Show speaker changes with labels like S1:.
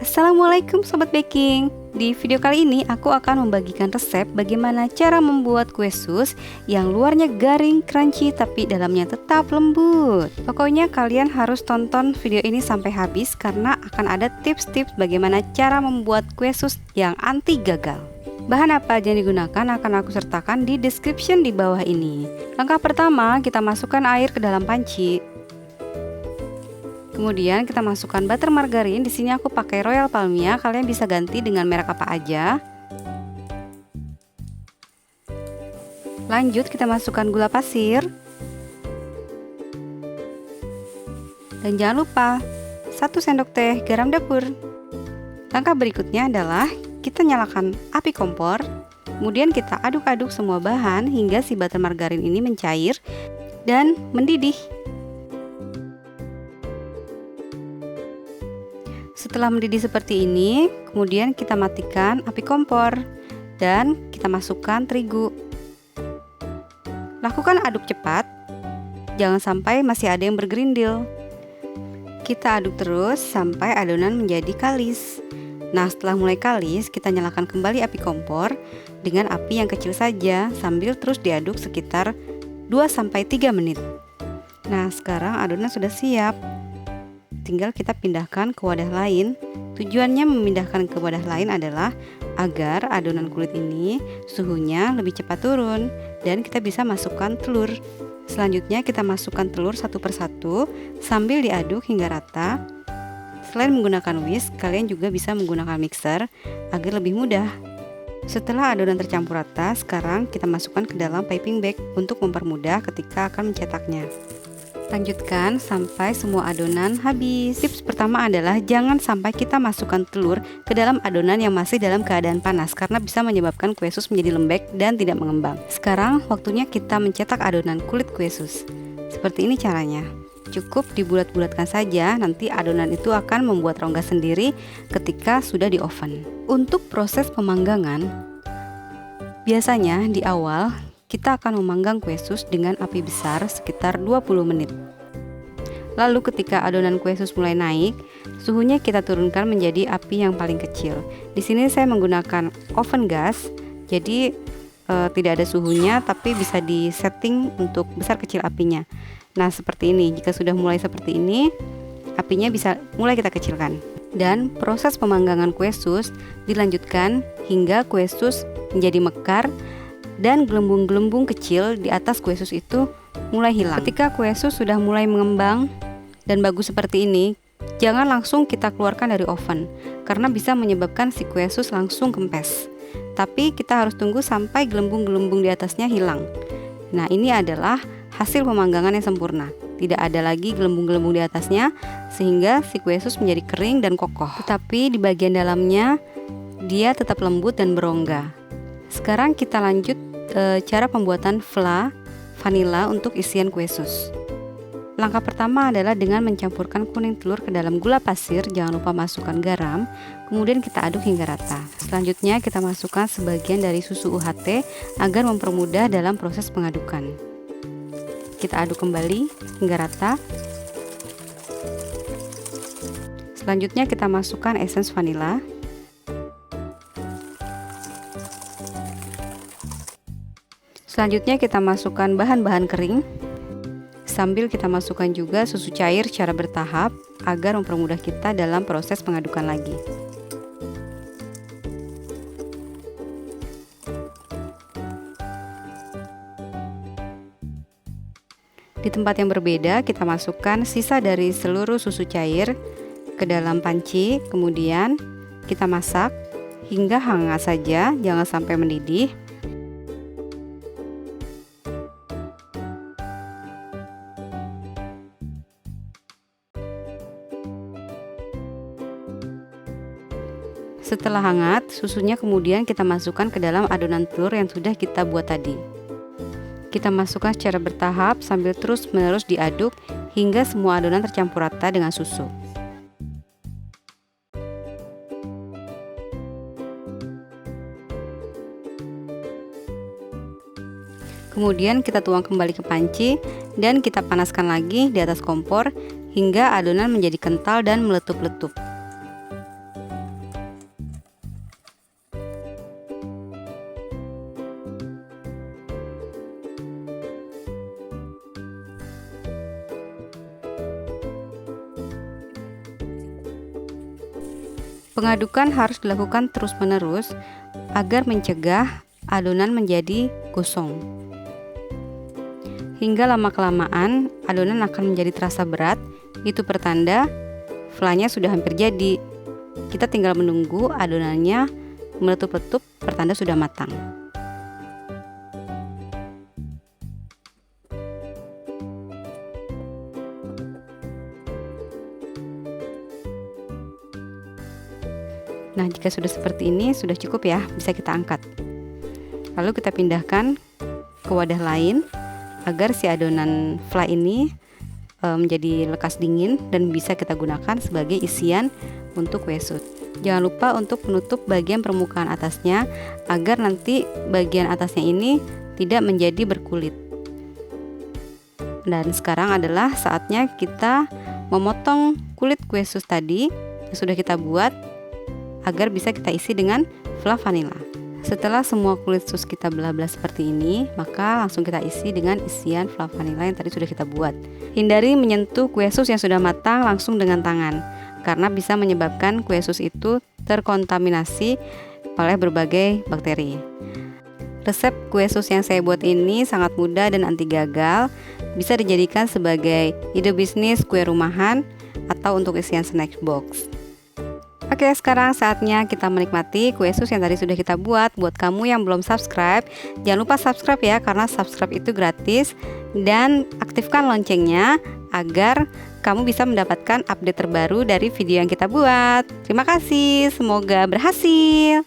S1: Assalamualaikum Sobat Baking. Di video kali ini aku akan membagikan resep bagaimana cara membuat kue sus yang luarnya garing, crunchy tapi dalamnya tetap lembut. Pokoknya kalian harus tonton video ini sampai habis karena akan ada tips-tips bagaimana cara membuat kue sus yang anti gagal. Bahan apa aja yang digunakan akan aku sertakan di description di bawah ini. Langkah pertama, kita masukkan air ke dalam panci. Kemudian kita masukkan butter margarin. Di sini aku pakai Royal Palmia. Kalian bisa ganti dengan merek apa aja. Lanjut kita masukkan gula pasir. Dan jangan lupa 1 sendok teh garam dapur. Langkah berikutnya adalah kita nyalakan api kompor. Kemudian kita aduk-aduk semua bahan hingga si butter margarin ini mencair dan mendidih. Setelah mendidih seperti ini, kemudian kita matikan api kompor dan kita masukkan terigu. Lakukan aduk cepat, jangan sampai masih ada yang bergerindil. Kita aduk terus sampai adonan menjadi kalis. Nah, setelah mulai kalis, kita nyalakan kembali api kompor dengan api yang kecil saja sambil terus diaduk sekitar 2-3 menit. Nah, sekarang adonan sudah siap. Tinggal kita pindahkan ke wadah lain. Tujuannya memindahkan ke wadah lain adalah agar adonan kulit ini suhunya lebih cepat turun dan kita bisa masukkan telur. Selanjutnya kita masukkan telur satu persatu sambil diaduk hingga rata. Selain menggunakan whisk, kalian juga bisa menggunakan mixer agar lebih mudah. Setelah adonan tercampur rata, sekarang kita masukkan ke dalam piping bag untuk mempermudah ketika akan mencetaknya. Lanjutkan sampai semua adonan habis. Tips pertama adalah jangan sampai kita masukkan telur ke dalam adonan yang masih dalam keadaan panas karena bisa menyebabkan kue sus menjadi lembek dan tidak mengembang. Sekarang waktunya kita mencetak adonan kulit kue sus. Seperti ini caranya. Cukup dibulat-bulatkan saja, nanti adonan itu akan membuat rongga sendiri ketika sudah di oven. Untuk proses pemanggangan, biasanya di awal kita akan memanggang kue sus dengan api besar sekitar 20 menit. Lalu ketika adonan kue sus mulai naik, suhunya kita turunkan menjadi api yang paling kecil. Di sini saya menggunakan oven gas, jadi tidak ada suhunya tapi bisa disetting untuk besar kecil apinya. Nah, seperti ini. Jika sudah mulai seperti ini, apinya bisa mulai kita kecilkan. Dan proses pemanggangan kue sus dilanjutkan hingga kue sus menjadi mekar dan gelembung-gelembung kecil di atas kue sus itu mulai hilang. Ketika kue sus sudah mulai mengembang dan bagus seperti ini, jangan langsung kita keluarkan dari oven karena bisa menyebabkan si kue sus langsung kempes. Tapi kita harus tunggu sampai gelembung-gelembung di atasnya hilang. Nah, ini adalah hasil pemanggangan yang sempurna. Tidak ada lagi gelembung-gelembung di atasnya sehingga si kue sus menjadi kering dan kokoh. Tetapi di bagian dalamnya dia tetap lembut dan berongga. Sekarang kita lanjut cara pembuatan fla vanila untuk isian kue sus. Langkah pertama adalah dengan mencampurkan kuning telur ke dalam gula pasir. Jangan lupa masukkan garam. Kemudian kita aduk hingga rata. Selanjutnya kita masukkan sebagian dari susu UHT agar mempermudah dalam proses pengadukan. Kita aduk kembali hingga rata. Selanjutnya kita masukkan esens vanila. Selanjutnya kita masukkan bahan-bahan kering. Sambil kita masukkan juga susu cair secara bertahap agar mempermudah kita dalam proses pengadukan lagi. Di tempat yang berbeda kita masukkan sisa dari seluruh susu cair ke dalam panci. Kemudian kita masak hingga hangat saja, jangan sampai mendidih. Setelah hangat, susunya kemudian kita masukkan ke dalam adonan telur yang sudah kita buat tadi. Kita masukkan secara bertahap sambil terus-menerus diaduk hingga semua adonan tercampur rata dengan susu. Kemudian kita tuang kembali ke panci dan kita panaskan lagi di atas kompor hingga adonan menjadi kental dan meletup-letup. Pengadukan harus dilakukan terus-menerus agar mencegah adonan menjadi gosong. Hingga lama-kelamaan adonan akan menjadi terasa berat, itu pertanda flanya sudah hampir jadi. Kita tinggal menunggu adonannya meletup-letup, pertanda sudah matang. Nah, jika sudah seperti ini, sudah cukup ya, bisa kita angkat. Lalu kita pindahkan ke wadah lain agar si adonan fla ini menjadi lekas dingin dan bisa kita gunakan sebagai isian untuk kue sus. Jangan lupa untuk menutup bagian permukaan atasnya agar nanti bagian atasnya ini tidak menjadi berkulit. Dan sekarang adalah saatnya kita memotong kulit kue sus tadi yang sudah kita buat agar bisa kita isi dengan fla vanila. Setelah semua kulit sus kita belah-belah seperti ini, maka langsung kita isi dengan isian fla vanila yang tadi sudah kita buat. Hindari menyentuh kue sus yang sudah matang langsung dengan tangan, karena bisa menyebabkan kue sus itu terkontaminasi oleh berbagai bakteri. Resep kue sus yang saya buat ini sangat mudah dan anti gagal, bisa dijadikan sebagai ide bisnis kue rumahan atau untuk isian snack box. Oke, sekarang saatnya kita menikmati kue sus yang tadi sudah kita buat. Buat kamu yang belum subscribe, jangan lupa subscribe ya, karena subscribe itu gratis. Dan aktifkan loncengnya agar kamu bisa mendapatkan update terbaru dari video yang kita buat. Terima kasih, semoga berhasil.